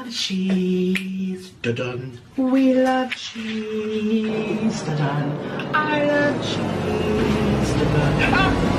love cheese. Dun-dun. We love cheese. Dun-dun. I love cheese. Dun-dun.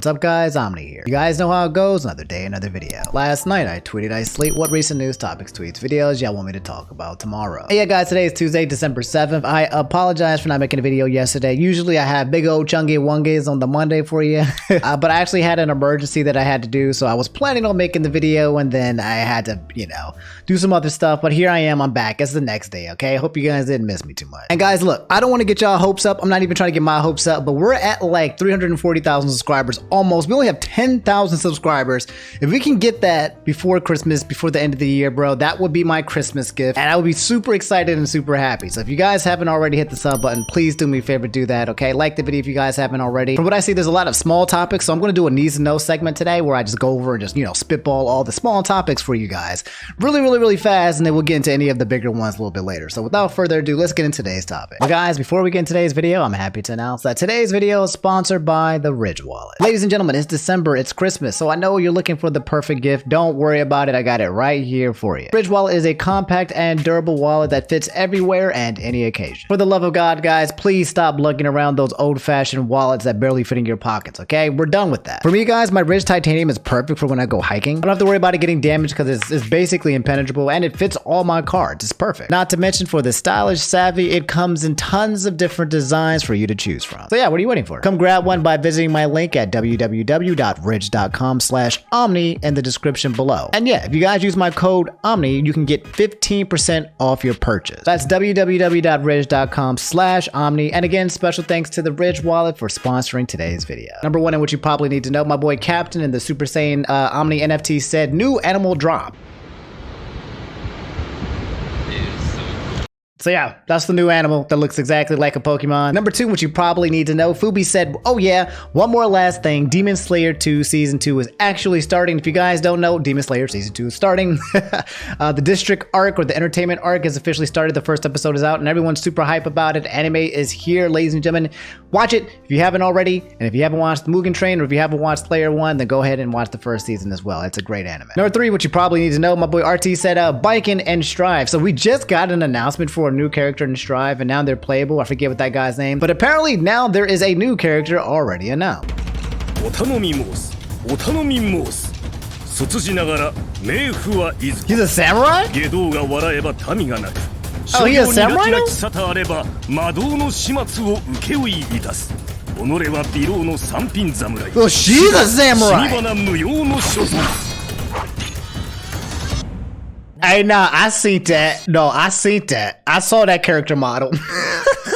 What's up guys, Omni here. You guys know how it goes, another day, another video. Last night I tweeted I slate what recent news topics, tweets, videos y'all want me to talk about tomorrow. Hey, yeah guys, today is Tuesday, December 7th. I apologize for not making a video yesterday. Usually I have big old chunky wungies on the Monday for you. But I actually had an emergency that I had to do, so I was planning on making the video and then I had to, you know, do some other stuff. But here I am, I'm back. It's the next day, okay? Hope you guys didn't miss me too much. And guys, look, I don't want to get y'all hopes up. I'm not even trying to get my hopes up, but we're at like 340,000 subscribers almost. We only have 10,000 subscribers. If we can get that before Christmas, before the end of the year, bro, that would be my Christmas gift. And I would be super excited and super happy. So if you guys haven't already hit the sub button, please do me a favor, do that, okay? Like the video if you guys haven't already. From what I see, there's a lot of small topics. So I'm going to do a needs to know segment today where I just go over and just, you know, spitball all the small topics for you guys really fast. And then we'll get into any of the bigger ones a little bit later. So without further ado, let's get into today's topic. Well, guys, before we get into today's video, I'm happy to announce that today's video is sponsored by the Ridge Wallet. Ladies and gentlemen, it's December, it's Christmas, so I know you're looking for the perfect gift. Don't worry about it, I got it right here for you. Ridge Wallet is a compact and durable wallet that fits everywhere and any occasion. For the love of God, guys, please stop lugging around those old-fashioned wallets that barely fit in your pockets, okay? We're done with that. For me, guys, my Ridge Titanium is perfect for when I go hiking. I don't have to worry about it getting damaged because it's basically impenetrable and it fits all my cards. It's perfect. Not to mention, for the stylish savvy, it comes in tons of different designs for you to choose from. So yeah, what are you waiting for? Come grab one by visiting my link at www.ridge.com/Omni in the description below. And yeah, if you guys use my code Omni, you can get 15% off your purchase. That's www.ridge.com/Omni. And again, special thanks to the Ridge Wallet for sponsoring today's video. Number one, in which you probably need to know, my boy Captain in the Super Saiyan Omni NFT said, new animal drop. So yeah, that's the new animal that looks exactly like a Pokemon. Number two, which you probably need to know, Fubi said, oh yeah, one more last thing, Demon Slayer 2 Season 2 is actually starting. If you guys don't know, Demon Slayer Season 2 is starting. The District arc, or the entertainment arc, has officially started. The first episode is out and everyone's super hype about it. Anime is here, ladies and gentlemen. Watch it if you haven't already. And if you haven't watched Mugen Train, or if you haven't watched Slayer 1, then go ahead and watch the first season as well. It's a great anime. Number three, which you probably need to know, my boy RT said, BAIKEN and Strive. So we just got an announcement for a new character in Strive, and now they're playable. I forget what that guy's name, but apparently now there is a new character already announced. He's a samurai? Oh, he a samurai though? Well, she's a samurai! Hey, nah, I seen that. No, I seen that. I saw that character model.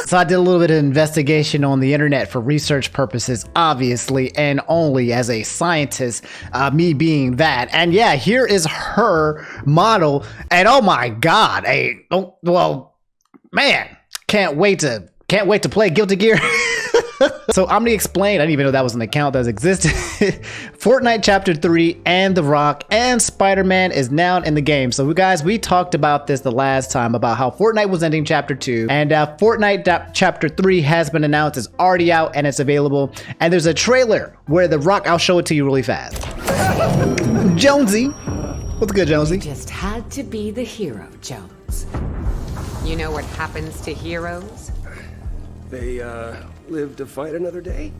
So I did a little bit of investigation on the internet for research purposes, obviously, and only as a scientist, me being that. And yeah, here is her model. And oh my God, hey, oh, well, man, can't wait to play Guilty Gear. So Omni explained, I didn't even know that was an account that existed. Fortnite Chapter 3 and The Rock and Spiderman is now in the game. So guys, we talked about this the last time about how Fortnite was ending Chapter 2, and Fortnite Chapter 3 has been announced. It's already out and it's available. And there's a trailer where The Rock, I'll show it to you really fast. Jonesy. What's good, Jonesy? You just had to be the hero, Jones. You know what happens to heroes? They, live to fight another day?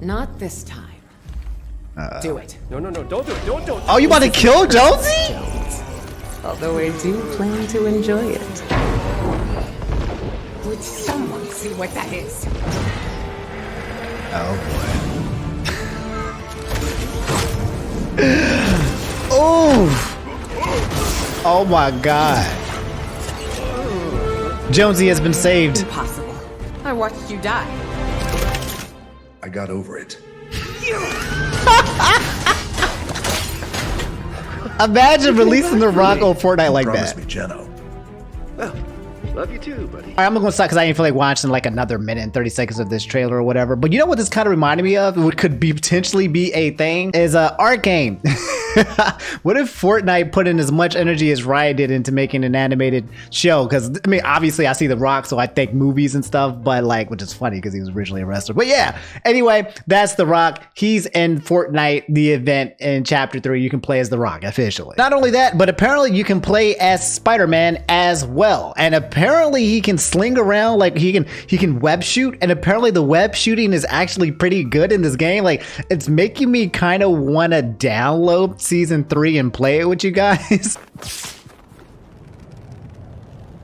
Not this time. Do it. No, don't do it, don't. Oh, you about to kill Jonesy? Jones. Although I do plan to enjoy it. Would someone see what that is? Oh boy. Oh! Oh my God. Jonesy has been saved. Impossible. I watched you die. I got over it. Imagine releasing The Rock on Fortnite like Promise that. me, Jeno. Well, love you too, buddy. All right, I'm gonna stop because I didn't feel like watching like another minute and 30 seconds of this trailer or whatever. But you know what this kind of reminded me of? What could be potentially be a thing is Arcane. What if Fortnite put in as much energy as Riot did into making an animated show? Because I mean, obviously I see The Rock, so I think movies and stuff, but like, which is funny because he was originally a wrestler. But yeah, anyway, that's The Rock. He's in Fortnite, the event in Chapter 3. You can play as The Rock officially. Not only that, but apparently you can play as Spider-Man as well. And apparently he can sling around, like he can web shoot, and apparently the web shooting is actually pretty good in this game. Like, it's making me kind of want to download season 3 and play it with you guys.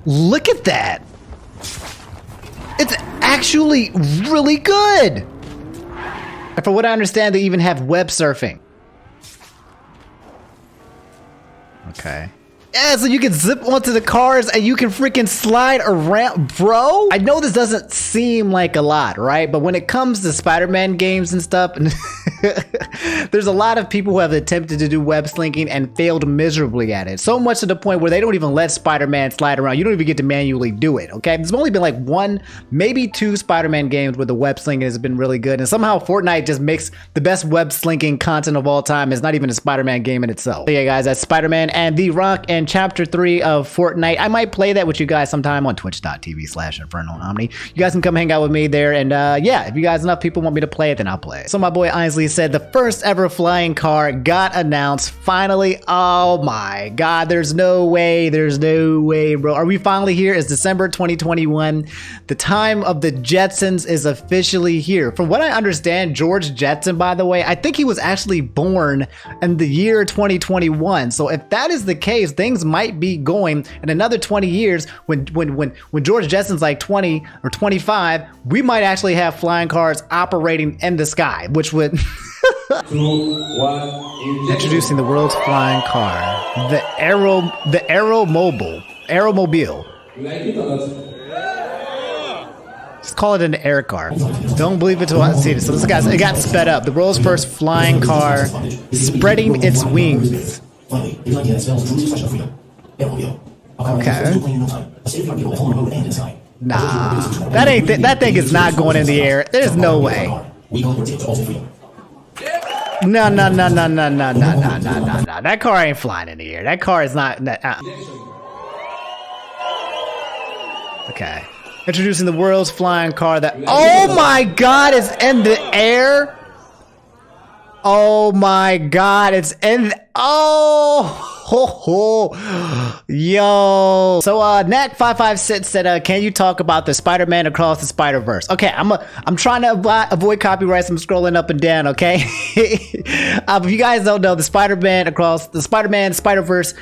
Look at that. It's actually really good. And for what I understand, they even have web surfing. Okay. Yeah, so you can zip onto the cars and you can freaking slide around, bro. I know this doesn't seem like a lot, right? But when it comes to Spider-Man games and stuff, there's a lot of people who have attempted to do web slinking and failed miserably at it. So much to the point where they don't even let Spider-Man slide around. You don't even get to manually do it, okay? There's only been like 1, maybe 2 Spider-Man games where the web slinking has been really good. And somehow Fortnite just makes the best web slinking content of all time. It's not even a Spider-Man game in itself. So yeah, guys, that's Spider-Man and The Rock and Chapter 3 of Fortnite. I might play that with you guys sometime on twitch.tv/InfernoOmni. You guys can come hang out with me there, and yeah, if you guys enough people want me to play it, then I'll play it. So my boy Ainsley said the first ever flying car got announced finally. Oh my god, there's no way, bro. Are we finally here? It's December 2021. The time of the Jetsons is officially here. From what I understand, George Jetson, by the way, I think he was actually born in the year 2021. So if that is the case, things might be going in another 20 years when George Jetson's like 20 or 25, we might actually have flying cars operating in the sky, which would introducing the world's flying car, the Aeromobile. Just call it an air car. Don't believe it till I see it. So this guy, it got sped up. The world's first flying car, spreading its wings. Okay. Nah, that thing is not going in the air. There's no way. No. That car ain't flying in the air. That car is not. Okay. Introducing the world's flying car that. Oh my God! It's in the air. Oh my God! It's in. Yo. So Knack556 said, can you talk about the Spider-Man Across the Spider-Verse? Okay, I'm trying to avoid copyrights. I'm scrolling up and down, okay? If you guys don't know, the Spider-Man Spider-Verse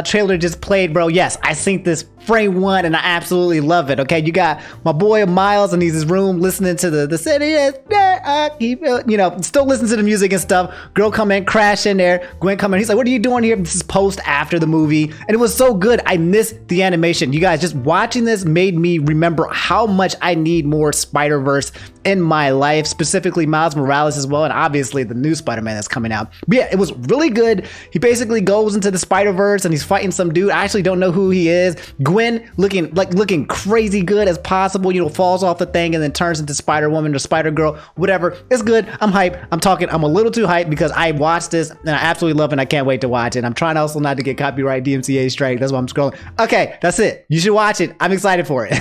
trailer just played, bro. Yes, I seen this frame 1 and I absolutely love it, okay? You got my boy Miles in his room listening to the city is there, I keep it, you know, still listening to the music and stuff. Girl come in, crash in there. Gwen come in. He's like, what are you doing here? This is post after the movie. And it was so good. I missed the animation. You guys, just watching this made me remember how much I need more Spider-Verse in my life, specifically Miles Morales as well, and obviously the new Spider-Man that's coming out. But yeah, it was really good. He basically goes into the Spider-Verse and he's fighting some dude. I actually don't know who he is. Gwen looking crazy good as possible, you know, falls off the thing and then turns into Spider-Woman or Spider-Girl, whatever. It's good. I'm hyped. I'm a little too hyped because I watched this and I absolutely love it and I can't wait to watch it. I'm trying also not to get copyright DMCA strike. That's why I'm scrolling. Okay, that's it. You should watch it. I'm excited for it.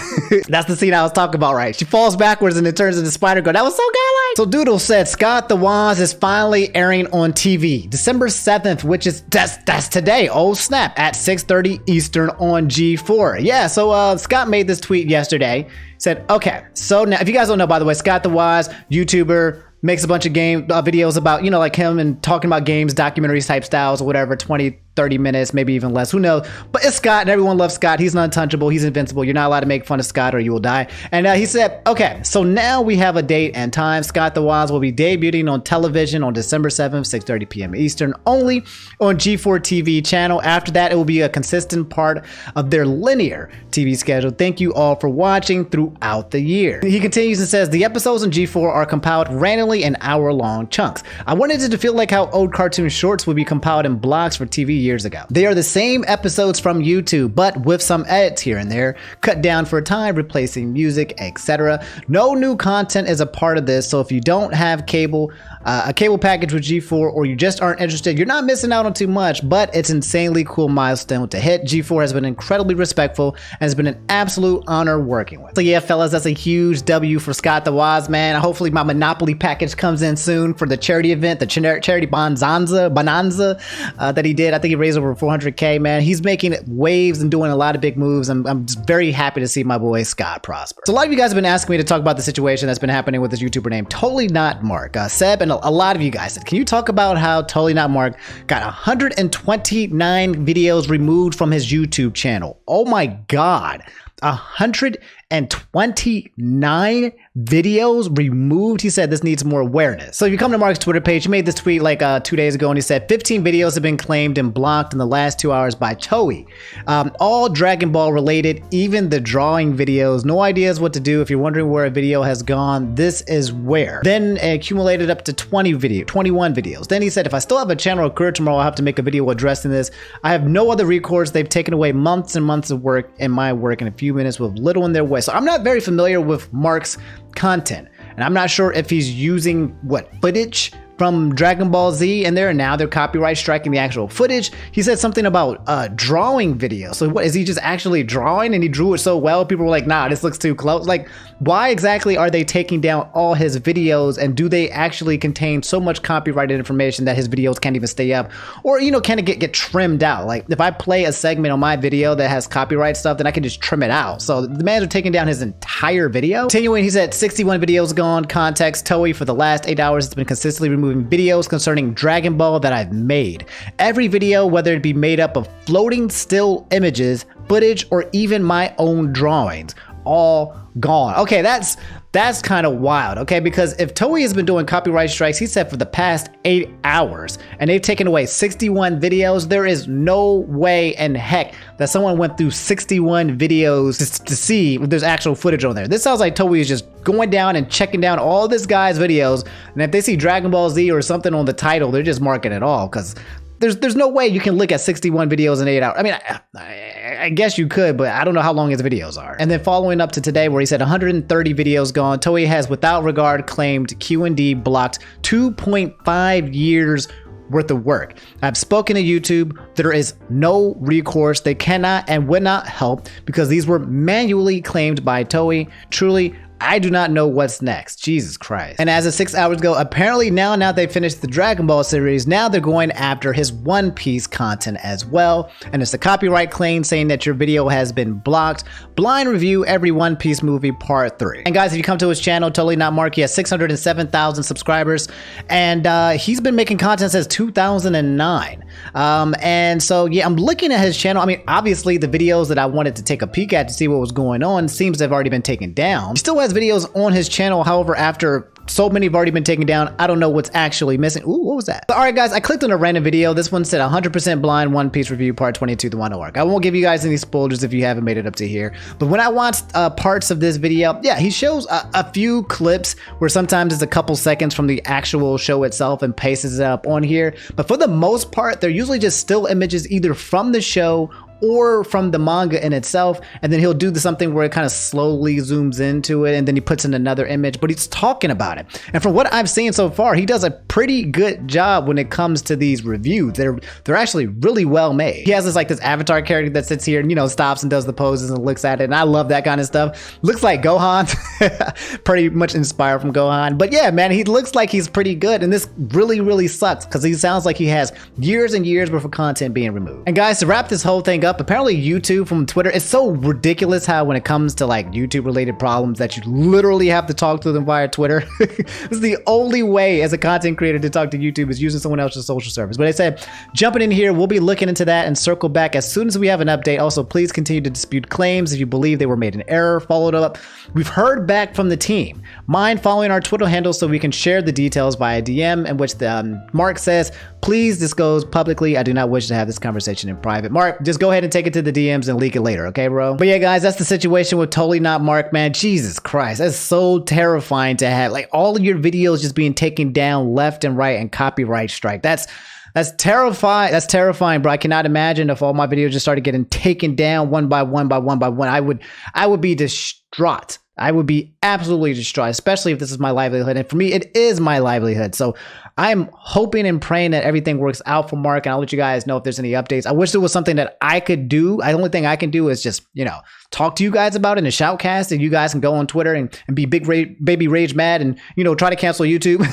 That's the scene I was talking about, right? She falls backwards and it turns into Spider-Girl. That was so godlike. So Doodle said Scott the Woz is finally airing on TV December 7th, which is that's today. Oh snap, at 6:30 Eastern on G4. Yeah, so Scott made this tweet yesterday. Said, okay, so now if you guys don't know, by the way, Scott the Woz, YouTuber, makes a bunch of game videos about, you know, like him and talking about games, documentaries type styles or whatever, 20, 30 minutes, maybe even less, who knows. But it's Scott and everyone loves Scott. He's untouchable. He's invincible. You're not allowed to make fun of Scott or you will die. And he said, okay, so now we have a date and time. Scott the Woz will be debuting on television on December 7th, 6:30 p.m. Eastern, only on G4 TV channel. After that, it will be a consistent part of their linear TV schedule. Thank you all for watching throughout the year. He continues and says, the episodes on G4 are compiled randomly in hour-long chunks. I wanted it to feel like how old cartoon shorts would be compiled in blocks for TV years ago. They are the same episodes from YouTube, but with some edits here and there, cut down for time, replacing music, etc. No new content is a part of this, so if you don't have cable, a cable package with G4, or you just aren't interested, you're not missing out on too much, but it's an insanely cool milestone to hit. G4 has been incredibly respectful and has been an absolute honor working with. So yeah, fellas, that's a huge W for Scott the Wise Man. Hopefully my Monopoly package comes in soon for the charity event, the charity bonanza that he did. I think he raised over 400K, man. He's making waves and doing a lot of big moves. I'm just very happy to see my boy Scott prosper. So a lot of you guys have been asking me to talk about the situation that's been happening with this YouTuber named TotallyNotMark. Seb and a lot of you guys said, can you talk about how TotallyNotMark got 129 videos removed from his YouTube channel? Oh my God. 129 videos removed. He said this needs more awareness. So if you come to Mark's Twitter page, he made this tweet like 2 days ago, and he said 15 videos have been claimed and blocked in the last 2 hours by Toei. All Dragon Ball related, even the drawing videos. No ideas what to do. If you're wondering where a video has gone, this is where. Then accumulated up to 21 videos. Then he said, if I still have a channel or career tomorrow, I'll have to make a video addressing this. I have no other recourse. They've taken away months and months of work and my work in a few minutes with little in their way. So I'm not very familiar with Mark's content, and I'm not sure if he's using footage from Dragon Ball Z in there, and now they're copyright striking the actual footage. He said something about drawing videos. So what is he just actually drawing, and he drew it so well people were like, nah, this looks too close? Like, why exactly are they taking down all his videos, and do they actually contain so much copyrighted information that his videos can't even stay up, or can it get trimmed out? Like if I play a segment on my video that has copyright stuff, then I can just trim it out. So the man are taking down his entire video. Continuing, he said 61 videos gone. Context: Toei for the last 8 hours has been consistently removing videos concerning Dragon Ball that I've made. Every video, whether it be made up of floating still images, footage, or even my own drawings, all gone. Okay, that's kind of wild, okay? Because if Toei has been doing copyright strikes, he said, for the past 8 hours, and they've taken away 61 videos, there is no way in heck that someone went through 61 videos to see if there's actual footage on there. This sounds like Toei is just going down and checking down all this guy's videos, and if they see Dragon Ball Z or something on the title, they're just marking it all, because there's no way you can look at 61 videos in 8 hours. I mean, I guess you could, but I don't know how long his videos are. And then following up to today, where he said 130 videos gone, Toei has without regard claimed Q&D blocked 2.5 years worth of work. I've spoken to YouTube. There is no recourse. They cannot and would not help because these were manually claimed by Toei. Truly, I do not know what's next. Jesus Christ. And as of 6 hours ago, apparently now they finished the Dragon Ball series, now they're going after his One Piece content as well. And it's a copyright claim saying that your video has been blocked. Blind review every One Piece movie part 3. And guys, if you come to his channel, TotallyNotMark, he has 607,000 subscribers. And he's been making content since 2009. And so, yeah, I'm looking at his channel. I mean, obviously the videos that I wanted to take a peek at to see what was going on seems to have already been taken down. He still has videos on his channel. However, after so many have already been taken down, I don't know what's actually missing. Ooh, what was that? But all right, guys, I clicked on a random video. This one said 100% blind One Piece review part 22, the one arc. I won't give you guys any spoilers if you haven't made it up to here. But when I watched parts of this video, yeah, he shows a few clips where sometimes it's a couple seconds from the actual show itself and pastes it up on here. But for the most part, they're usually just still images either from the show or from the manga in itself, and then he'll do something where it kind of slowly zooms into it and then he puts in another image, but he's talking about it. And from what I've seen so far, he does a pretty good job when it comes to these reviews. They're actually really well made. He has this avatar character that sits here and stops and does the poses and looks at it, and I love that kind of stuff. Looks like Gohan. Pretty much inspired from Gohan. But yeah, man, he looks like he's pretty good, and this really sucks because he sounds like he has years and years worth of content being removed. And guys, to wrap this whole thing up, apparently YouTube from Twitter, it's so ridiculous how when it comes to YouTube related problems that you literally have to talk to them via Twitter. This is the only way as a content creator to talk to YouTube is using someone else's social service. But I said, jumping in here, we'll be looking into that and circle back as soon as we have an update. Also, please continue to dispute claims if you believe they were made in error. Followed up, we've heard back from the team. Mind following our Twitter handle so we can share the details via DM, in which the Mark says, please disclose publicly. I do not wish to have this conversation in private. Mark, just go ahead and take it to the DMs and leak it later, okay, bro? But yeah, guys, that's the situation with TotallyNotMark, man. Jesus Christ, that's so terrifying to have all of your videos just being taken down left and right and copyright strike. That's That's terrifying. That's terrifying, bro. I cannot imagine if all my videos just started getting taken down one by one by one by one. I would be distraught. I would be absolutely distraught, especially if this is my livelihood. And for me, it is my livelihood. So I'm hoping and praying that everything works out for Mark. And I'll let you guys know if there's any updates. I wish there was something that I could do. The only thing I can do is just, you know, talk to you guys about it in a shoutcast. And you guys can go on Twitter and be baby rage mad and, you know, try to cancel YouTube.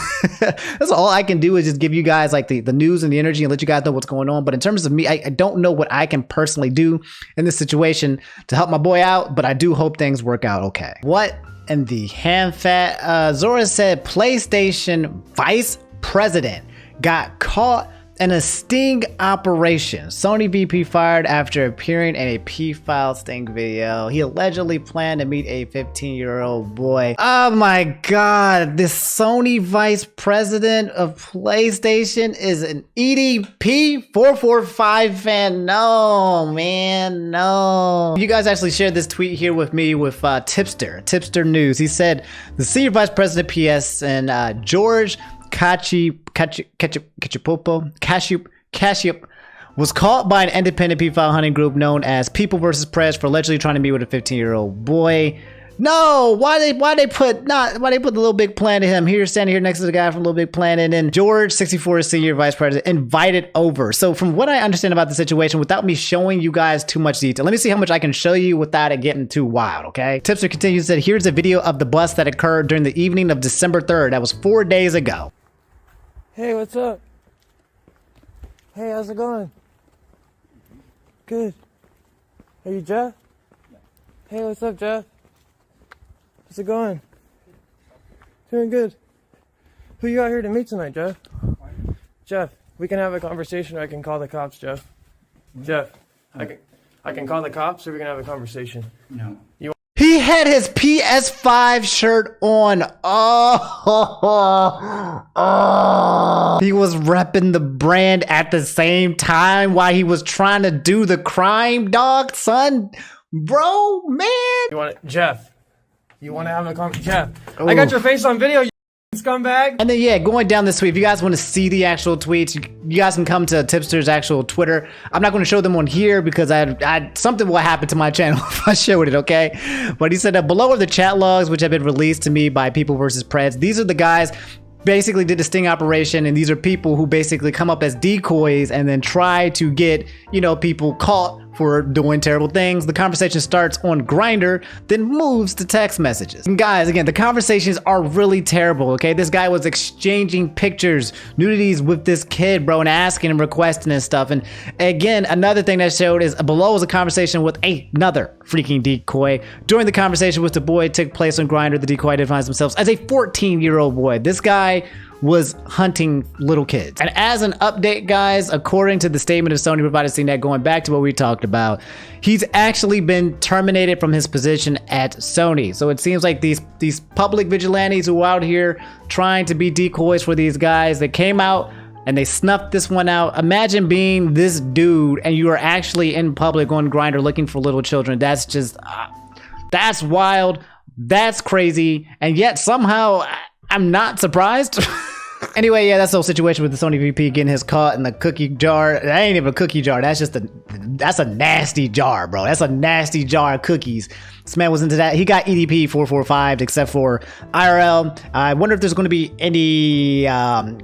That's all I can do is just give you guys like the news and the energy and let you guys know what's going on. But in terms of me, I don't know what I can personally do in this situation to help my boy out. But I do hope things work out okay. What in the ham fat? Zora said PlayStation Vice President got caught in a sting operation. Sony VP fired after appearing in a P-File sting video. He allegedly planned to meet a 15-year-old boy. Oh my God, this Sony vice president of PlayStation is an EDP 445 fan. No, man, no. You guys actually shared this tweet here with me with Tipster News. He said the senior vice president PS and George Kashyap was caught by an independent P-File hunting group known as People vs. Press for allegedly trying to meet with a 15-year-old boy. No, why they put the Little Big Planet to him here, standing here next to the guy from Little Big Planet, and then George 64 senior vice president invited over. So from what I understand about the situation, without me showing you guys too much detail, let me see how much I can show you without it getting too wild. Okay, Tipster continues, said here's a video of the bust that occurred during the evening of December 3rd. That was 4 days ago. Hey, what's up? Hey, how's it going? Good. Are you Jeff? Hey, what's up, Jeff? How's it going? Doing good. Who you out here to meet tonight, Jeff? Jeff, we can have a conversation or I can call the cops, Jeff. Jeff, I can call the cops or we can have a conversation. No. He had his PS5 shirt on. Oh, he was repping the brand at the same time while he was trying to do the crime, dog, son. Bro, man. Jeff, you want to have a conversation? Jeff, I got your face on video, you scumbag. And then, yeah, going down this tweet, if you guys want to see the actual tweets, you guys can come to Tipster's actual Twitter. I'm not going to show them on here because something will happen to my channel if I show it, okay? But he said that below are the chat logs which have been released to me by People vs. Preds. These are the guys basically did the sting operation, and these are people who basically come up as decoys and then try to get, you know, people caught for doing terrible things. The conversation starts on Grindr, then moves to text messages. And guys, again, the conversations are really terrible, okay? This guy was exchanging pictures, nudities with this kid, bro, and asking and requesting and stuff. And again, another thing that showed is below was a conversation with another freaking decoy. During the conversation with the boy took place on Grindr, the decoy identifies themselves as a 14-year-old boy. This guy was hunting little kids. And as an update, guys, according to the statement of Sony provided CNET, going back to what we talked about, he's actually been terminated from his position at Sony. So it seems like these public vigilantes who are out here trying to be decoys for these guys, they came out and they snuffed this one out. Imagine being this dude and you are actually in public on Grindr looking for little children. That's just, that's wild. That's crazy. And yet somehow I'm not surprised. Anyway, yeah, that's the whole situation with the Sony VP getting his caught in the cookie jar. That ain't even a cookie jar. That's just that's a nasty jar, bro. That's a nasty jar of cookies. This man was into that. He got EDP 445 except for IRL. I wonder if there's going to be any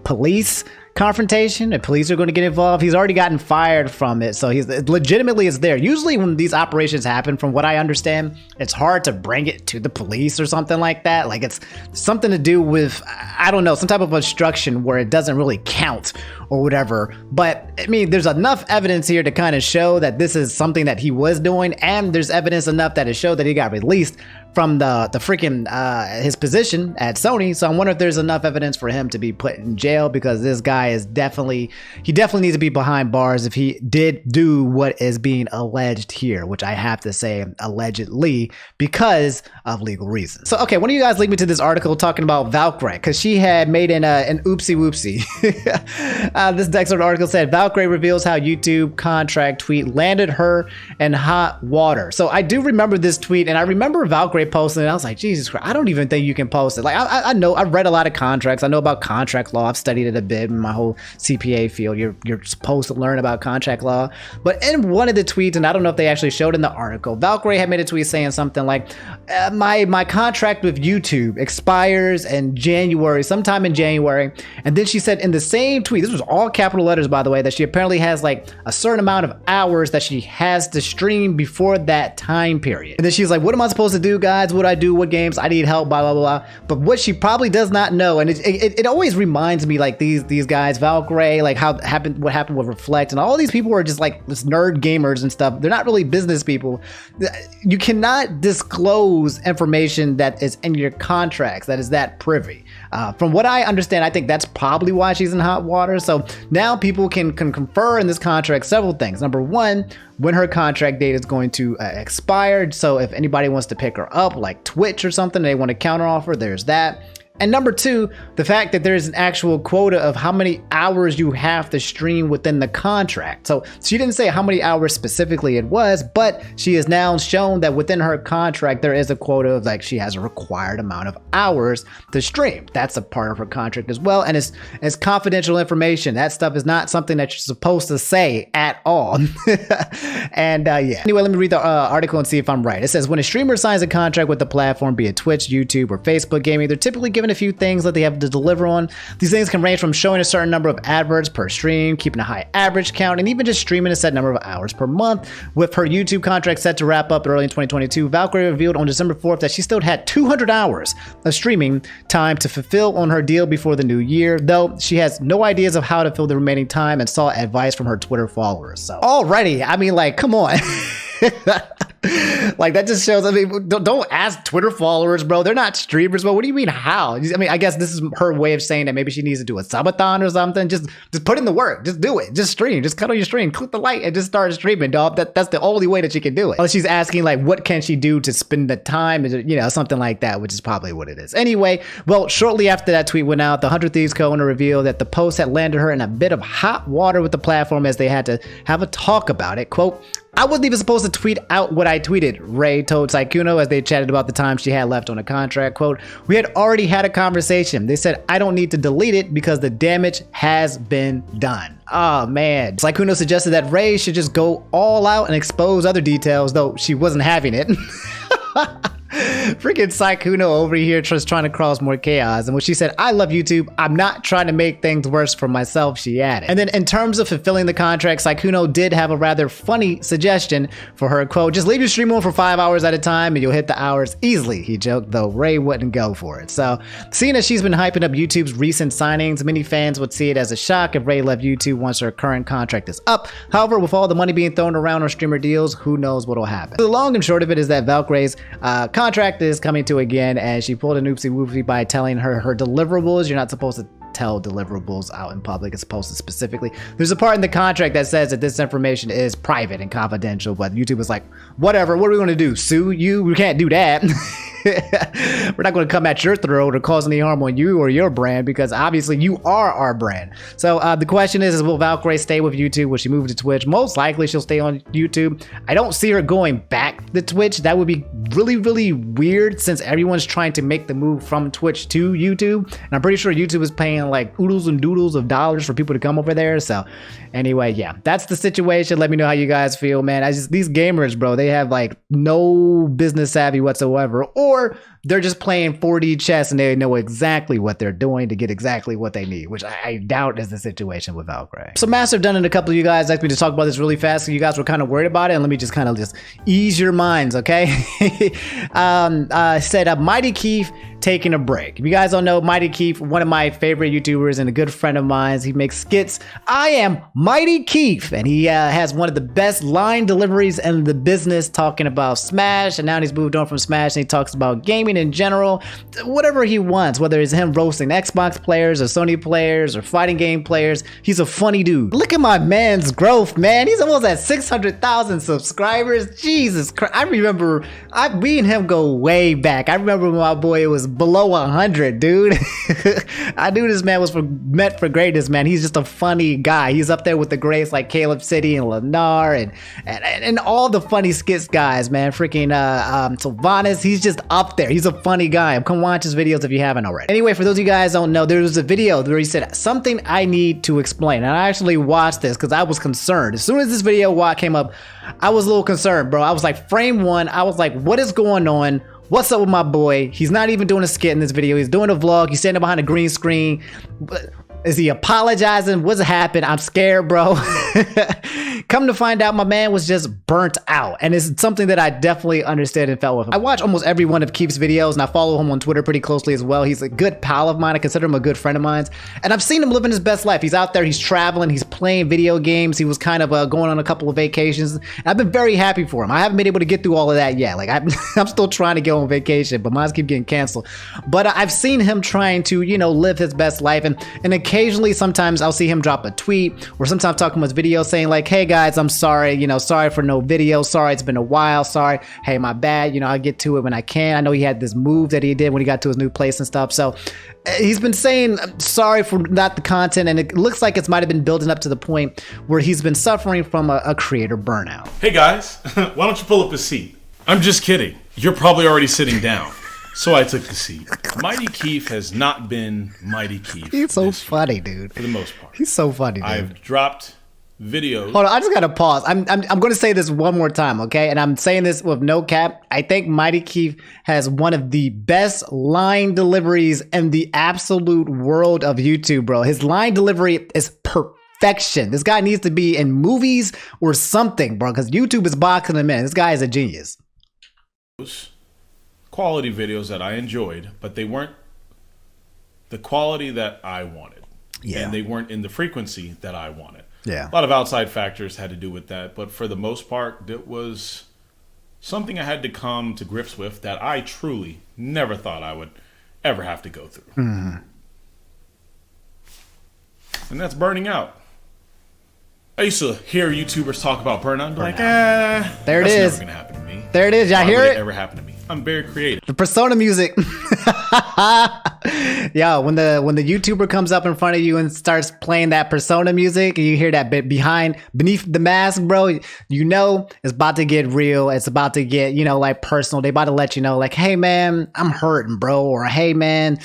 police confrontation, if police are going to get involved. He's already gotten fired from it, so he's legitimately is there. Usually when these operations happen, from what I understand, it's hard to bring it to the police or something like that. Like it's something to do with, I don't know, some type of obstruction where it doesn't really count or whatever. But I mean, there's enough evidence here to kind of show that this is something that he was doing, and there's evidence enough that it showed that he got released from the freaking his position at Sony. So I wonder if there's enough evidence for him to be put in jail, because this guy is definitely needs to be behind bars if he did do what is being alleged here, which I have to say allegedly because of legal reasons. So okay, one of you guys linked me to this article talking about Valkyrae, because she had made an oopsie whoopsie. This Dexter article said Valkyrae reveals how YouTube contract tweet landed her in hot water. So I do remember this tweet, and I remember Valkyrae Valkyrae posted it. I was like, Jesus Christ, I don't even think you can post it. Like, I know, I've read a lot of contracts. I know about contract law. I've studied it a bit in my whole CPA field. You're supposed to learn about contract law. But in one of the tweets, and I don't know if they actually showed in the article, Valkyrae had made a tweet saying something like, my contract with YouTube expires in January, sometime in January. And then she said in the same tweet, this was all capital letters, by the way, that she apparently has like a certain amount of hours that she has to stream before that time period. And then she's like, what am I supposed to do, guys? What do I do? What games? I need help, blah, blah, blah. But what she probably does not know, and it always reminds me, like, these guys, Valkyrae, like what happened with Reflect, and all these people are just like this nerd gamers and stuff. They're not really business people. You cannot disclose information that is in your contracts that is that privy. From what I understand, I think that's probably why she's in hot water. So now people can confer in this contract several things. Number one, when her contract date is going to expire. So if anybody wants to pick her up, like Twitch or something, they want to counteroffer, there's that. And number two, the fact that there's an actual quota of how many hours you have to stream within the contract. So she didn't say how many hours specifically it was, but she has now shown that within her contract, there is a quota of, like, she has a required amount of hours to stream. That's a part of her contract as well. And it's confidential information. That stuff is not something that you're supposed to say at all. And yeah. Anyway, let me read the article and see if I'm right. It says, when a streamer signs a contract with the platform, be it Twitch, YouTube, or Facebook Gaming, they're typically given a few things that they have to deliver on. These things can range from showing a certain number of adverts per stream, keeping a high average count, and even just streaming a set number of hours per month. With her YouTube contract set to wrap up early in 2022, Valkyrae revealed on December 4th that she still had 200 hours of streaming time to fulfill on her deal before the new year, though she has no ideas of how to fill the remaining time and sought advice from her Twitter followers. So already, I mean, like, come on. Like, that just shows, I mean, don't ask Twitter followers, bro. They're not streamers, bro. What do you mean, how? I mean, I guess this is her way of saying that maybe she needs to do a subathon or something. Just put in the work. Just do it. Just stream. Just cut on your stream. Click the like and just start streaming, dog. That's the only way that she can do it. Unless she's asking, like, what can she do to spend the time? You know, something like that, which is probably what it is. Anyway, well, shortly after that tweet went out, the 100 Thieves co-owner revealed that the post had landed her in a bit of hot water with the platform as they had to have a talk about it. Quote, I wasn't even supposed to tweet out what I tweeted, Ray told Sykkuno as they chatted about the time she had left on a contract. Quote, we had already had a conversation. They said, I don't need to delete it because the damage has been done. Oh man. Sykkuno suggested that Ray should just go all out and expose other details, though she wasn't having it. Freaking Sykkuno over here just trying to cause more chaos. And when she said, I love YouTube, I'm not trying to make things worse for myself, she added. And then in terms of fulfilling the contract, Sykkuno did have a rather funny suggestion for her. Quote, just leave your stream on for 5 hours at a time and you'll hit the hours easily, he joked, though Ray wouldn't go for it. So seeing as she's been hyping up YouTube's recent signings, many fans would see it as a shock if Ray left YouTube once her current contract is up. However, with all the money being thrown around on streamer deals, who knows what'll happen. The long and short of it is that Valkyrae's contract is coming to again, and she pulled an oopsie woofie by telling her deliverables. You're not supposed to tell deliverables out in public. It's supposed to specifically, there's a part in the contract that says that this information is private and confidential, but YouTube is like, whatever, what are we going to do, sue you? We can't do that. We're not going to come at your throat or cause any harm on you or your brand, because obviously you are our brand. So the question is will Valkyrae stay with YouTube? Will she move to Twitch? Most likely she'll stay on YouTube. I don't see her going back to Twitch. That would be really, really weird since everyone's trying to make the move from Twitch to YouTube. And I'm pretty sure YouTube is paying like oodles and doodles of dollars for people to come over there. So anyway, yeah, that's the situation. Let me know how you guys feel, man. These gamers, bro, they have like no business savvy whatsoever, or they're just playing 4D chess and they know exactly what they're doing to get exactly what they need, which I doubt is the situation with Valkyrae. So Master Done and a couple of you guys asked me to talk about this really fast, so you guys were kind of worried about it, and let me just kind of just ease your minds, okay? Said MightyKeef taking a break. If you guys don't know, MightyKeef, one of my favorite YouTubers and a good friend of mine. He makes skits. I am MightyKeef, and he has one of the best line deliveries in the business, talking about Smash, and now he's moved on from Smash and he talks about gaming in general, whatever he wants, whether it's him roasting Xbox players or Sony players or fighting game players. He's a funny dude. Look at my man's growth, man. He's almost at 600,000 subscribers. Jesus Christ. I remember, me and him go way back. I remember when my boy was below 100, dude. I knew this man was meant for greatness, man. He's just a funny guy. He's up there with the greats like Caleb City and Lennar and all the funny skits guys, man. Freaking Sylvanas, he's just up there. He's a funny guy. Come watch his videos if you haven't already. Anyway, for those of you guys who don't know, there was a video where he said something I need to explain, and I actually watched this because I was concerned. As soon as this video came up, I was a little concerned, bro. I was like, frame one, I was like, what is going on? What's up with my boy? He's not even doing a skit in this video. He's doing a vlog. He's standing behind a green screen. Is he apologizing? What's happened? I'm scared, bro. Come to find out, my man was just burnt out. And it's something that I definitely understood and felt with him. I watch almost every one of Keef's videos, and I follow him on Twitter pretty closely as well. He's a good pal of mine. I consider him a good friend of mine. And I've seen him living his best life. He's out there, he's traveling, he's playing video games. He was kind of going on a couple of vacations. And I've been very happy for him. I haven't been able to get through all of that yet. Like, I'm still trying to go on vacation, but mine keep getting canceled. But I've seen him trying to, you know, live his best life. And occasionally, sometimes I'll see him drop a tweet or sometimes talking about his video saying like, hey guys, I'm sorry, you know, sorry for no video, sorry it's been a while, sorry, hey, my bad, you know, I'll get to it when I can. I know he had this move that he did when he got to his new place and stuff, so he's been saying sorry for not the content, and it looks like it might have been building up to the point where he's been suffering from a creator burnout. Hey guys, why don't you pull up a seat? I'm just kidding, you're probably already sitting down. So I took the seat. MightyKeef has not been MightyKeef. He's so funny, dude. For the most part. He's so funny, dude. I've dropped videos. Hold on, I just gotta pause. I'm going to say this one more time, okay? And I'm saying this with no cap. I think MightyKeef has one of the best line deliveries in the absolute world of YouTube, bro. His line delivery is perfection. This guy needs to be in movies or something, bro, because YouTube is boxing him in. This guy is a genius. Quality videos that I enjoyed, but they weren't the quality that I wanted. Yeah. And they weren't in the frequency that I wanted. Yeah. A lot of outside factors had to do with that, but for the most part, it was something I had to come to grips with that I truly never thought I would ever have to go through. Mm-hmm. And that's burning out. I used to hear YouTubers talk about burnout and be like, there it that's is. never gonna happen to me. There it is. Y'all hear Why would it? ever happen to me? I'm very creative. The persona music. Yeah, when the YouTuber comes up in front of you and starts playing that persona music, and you hear that bit beneath the mask, bro, you know it's about to get real. It's about to get, you know, like personal. They about to let you know, like, hey man, I'm hurting, bro, or hey man,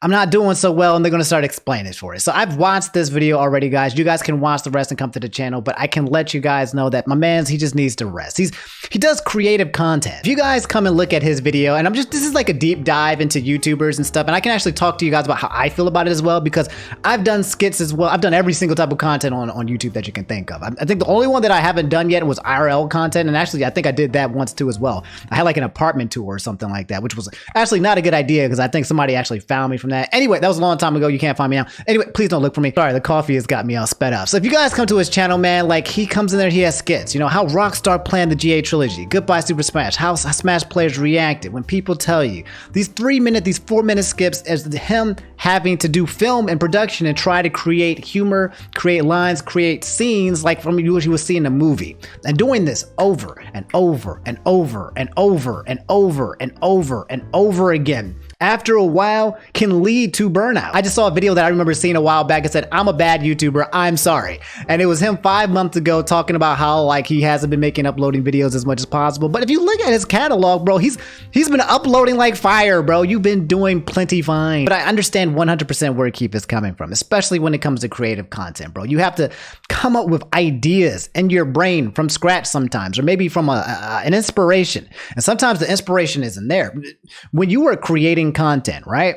I'm not doing so well, and they're going to start explaining it for you. So I've watched this video already, guys. You guys can watch the rest and come to the channel, but I can let you guys know that my man's, he just needs to rest. He does creative content. If you guys come and look at his video, and this is like a deep dive into YouTubers and stuff, and I can actually talk to you guys about how I feel about it as well, because I've done skits as well. I've done every single type of content on YouTube that you can think of. I think the only one that I haven't done yet was IRL content, and actually I think I did that once too as well. I had like an apartment tour or something like that, which was actually not a good idea because I think somebody actually found me from that. Anyway, that was a long time ago. You can't find me now. Anyway, please don't look for me. Sorry, the coffee has got me all sped up. So if you guys come to his channel, man, like he comes in there, he has skits. You know, how Rockstar planned the GA trilogy, Goodbye Super Smash, how Smash players reacted when people tell you. These 4-minute skips is him having to do film and production and try to create humor, create lines, create scenes like from what you would see in a movie. And doing this over and over and over and over and over and over and over again, after a while, can lead to burnout. I just saw a video that I remember seeing a while back. It said, I'm a bad YouTuber, I'm sorry. And it was him 5 months ago talking about how like he hasn't been uploading videos as much as possible. But if you look at his catalog, bro, he's been uploading like fire, bro. You've been doing plenty fine. But I understand 100% where Keef is coming from, especially when it comes to creative content, bro. You have to come up with ideas in your brain from scratch sometimes, or maybe from an inspiration. And sometimes the inspiration isn't there. When you are creating content, right?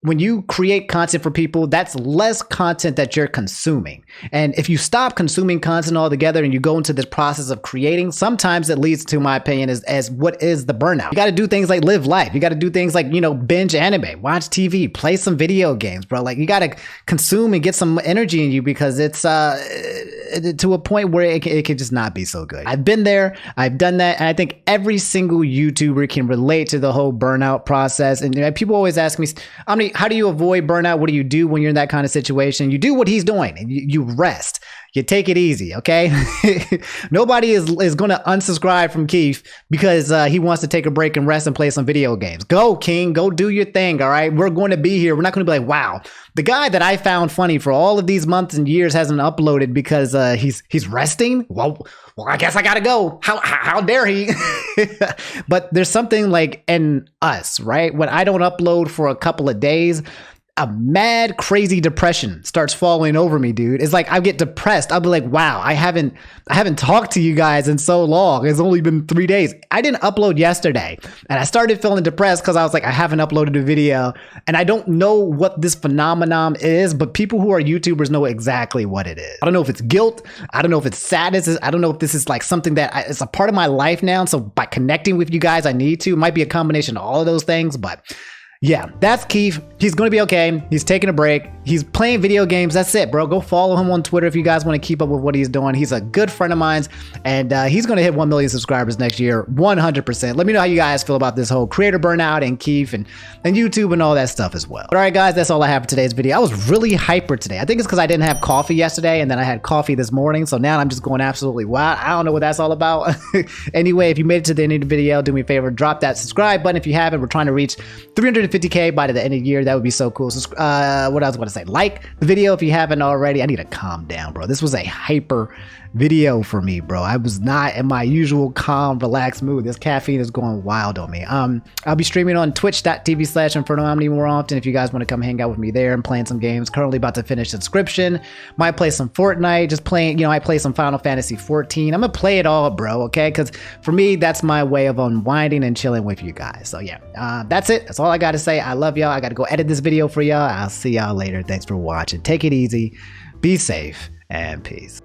When you create content for people, that's less content that you're consuming. And if you stop consuming content altogether and you go into this process of creating, sometimes it leads to, my opinion, as what is the burnout. You got to do things like live life. You got to do things like, you know, binge anime, watch TV, play some video games, bro. Like you got to consume and get some energy in you, because it's to a point where it can just not be so good. I've been there. I've done that. And I think every single YouTuber can relate to the whole burnout process. And people always ask me, Omni, do you avoid burnout? What do you do when you're in that kind of situation? You do what he's doing, and you rest. You take it easy, okay? Nobody is going to unsubscribe from Keef because he wants to take a break and rest and play some video games. Go, King. Go do your thing, all right? We're going to be here. We're not going to be like, wow, the guy that I found funny for all of these months and years hasn't uploaded because he's resting? Well, I guess I got to go. How dare he? But there's something like in us, right? When I don't upload for a couple of days, a mad crazy depression starts falling over me, dude. It's like I get depressed. I'll be like, wow, I haven't talked to you guys in so long. It's only been 3 days. I didn't upload yesterday, and I started feeling depressed because I was like, I haven't uploaded a video, and I don't know what this phenomenon is, but people who are YouTubers know exactly what it is. I don't know if it's guilt. I don't know if it's sadness. I don't know if this is like something that it's a part of my life now. So by connecting with you guys, I need to. It might be a combination of all of those things, but yeah, that's Keef. He's going to be okay. He's taking a break. He's playing video games. That's it, bro. Go follow him on Twitter if you guys want to keep up with what he's doing. He's a good friend of mine, and he's going to hit 1 million subscribers next year, 100%. Let me know how you guys feel about this whole creator burnout and Keef and YouTube and all that stuff as well. But all right, guys, that's all I have for today's video. I was really hyper today. I think it's because I didn't have coffee yesterday, and then I had coffee this morning, so now I'm just going absolutely wild. I don't know what that's all about. Anyway, if you made it to the end of the video, do me a favor, drop that subscribe button if you haven't. We're trying to reach 350K by the end of the year. That would be so cool. So, what else want to say? Like the video if you haven't already. I need to calm down, bro. This was a hyper video for me, bro. I was not in my usual calm, relaxed mood. This caffeine is going wild on me. I'll be streaming on twitch.tv/InfernoOmni more often if you guys want to come hang out with me there. I'm playing some games. Currently about to finish Inscription. Might play some Fortnite. Just playing, I play some Final Fantasy 14. I'm gonna play it all, bro, okay? Because for me, that's my way of unwinding and chilling with you guys. So yeah, that's it. That's all I gotta say. I love y'all. I gotta go edit this video for y'all. I'll see y'all later. Thanks for watching. Take it easy. Be safe and peace.